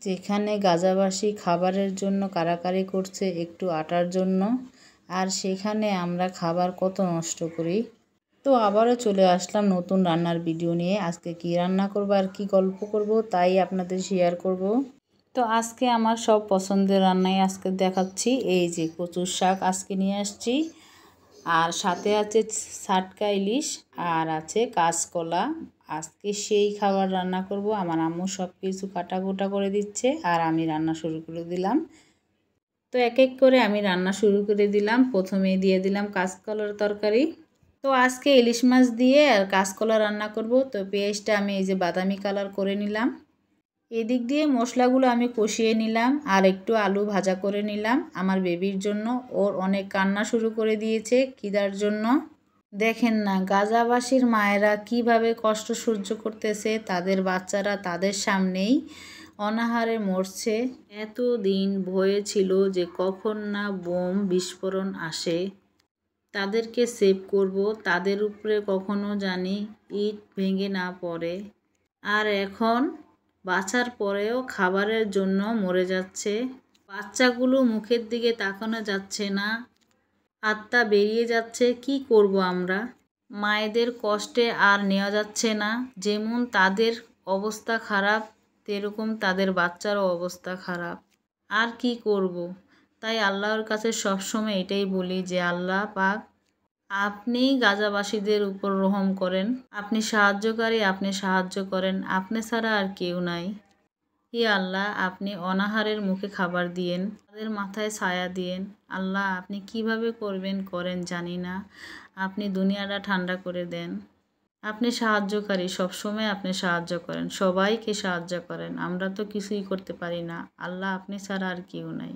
যেখানে গাজাবাসী খাবারের জন্য কারাকারি করছে একটু আটার জন্য, আর সেখানে আমরা খাবার কত নষ্ট করি। তো আবারও চলে আসলাম নতুন রান্নার ভিডিও নিয়ে। আজকে কি রান্না করব আর কি গল্প করব তাই আপনাদের শেয়ার করব। তো আজকে আমার সব পছন্দের রান্নাই আজকে দেখাচ্ছি। এই যে কচুর শাক আজকে নিয়ে আসছি, আর সাথে আছে সাটকা ইলিশ, আর আছে কাঁচকলা। আজকে সেই খাবার রান্না করব। আমার আম্মু সব কিছু কাটাকুটা করে দিচ্ছে আর আমি রান্না শুরু করে দিলাম। তো এক এক করে আমি রান্না শুরু করে দিলাম। প্রথমে দিয়ে দিলাম কাঁচকলার তরকারি। তো আজকে ইলিশ মাছ দিয়ে আর কাঁচকলা রান্না করব। তো পেঁয়াজটা আমি এই যে বাদামি কালার করে নিলাম। এদিক দিয়ে মশলাগুলো আমি কষিয়ে নিলাম আর একটু আলু ভাজা করে নিলাম আমার বেবির জন্য। ওর অনেক কান্না শুরু করে দিয়েছে খিদার জন্য। দেখেন না গাজাবাসীর মায়েরা কিভাবে কষ্ট সহ্য করতেছে, তাদের বাচ্চারা তাদের সামনেই অনাহারে মরছে। এতদিন ভয়ে ছিল যে কখন না বোম বিস্ফোরণ আসে, তাদেরকে সেভ করব, তাদের উপরে কখনো জানি ইট ভেঙে না পড়ে। আর এখন বাঁচার পরেও খাবারের জন্য মরে যাচ্ছে। বাচ্চাগুলো মুখের দিকে তাকানো যাচ্ছে না, আত্মা বেরিয়ে যাচ্ছে। কি করব আমরা? মায়েদের কষ্টে আর নেওয়া যাচ্ছে না। যেমন তাদের অবস্থা খারাপ, তেরকম তাদের বাচ্চারও অবস্থা খারাপ। আর কি করব? তাই আল্লাহর কাছে সবসময় এটাই বলি যে আল্লাহ পাক, আপনি গাজাবাসীদের উপর রহম করেন। আপনি সাহায্যকারী, আপনি সাহায্য করেন। আপনি ছাড়া আর কেউ নাই। হে আল্লাহ, আপনি অনাহারের মুখে খাবার দিয়েন, তাদের মাথায় ছায়া দিয়েন। আল্লাহ আপনি কিভাবে করবেন করেন জানি না। আপনি দুনিয়াটা ঠান্ডা করে দেন। আপনি সাহায্যকারী, সবসময় আপনি সাহায্য করেন, সবাইকে সাহায্য করেন। আমরা তো কিছুই করতে পারি না। আল্লাহ আপনি ছাড়া আর কেউ নাই।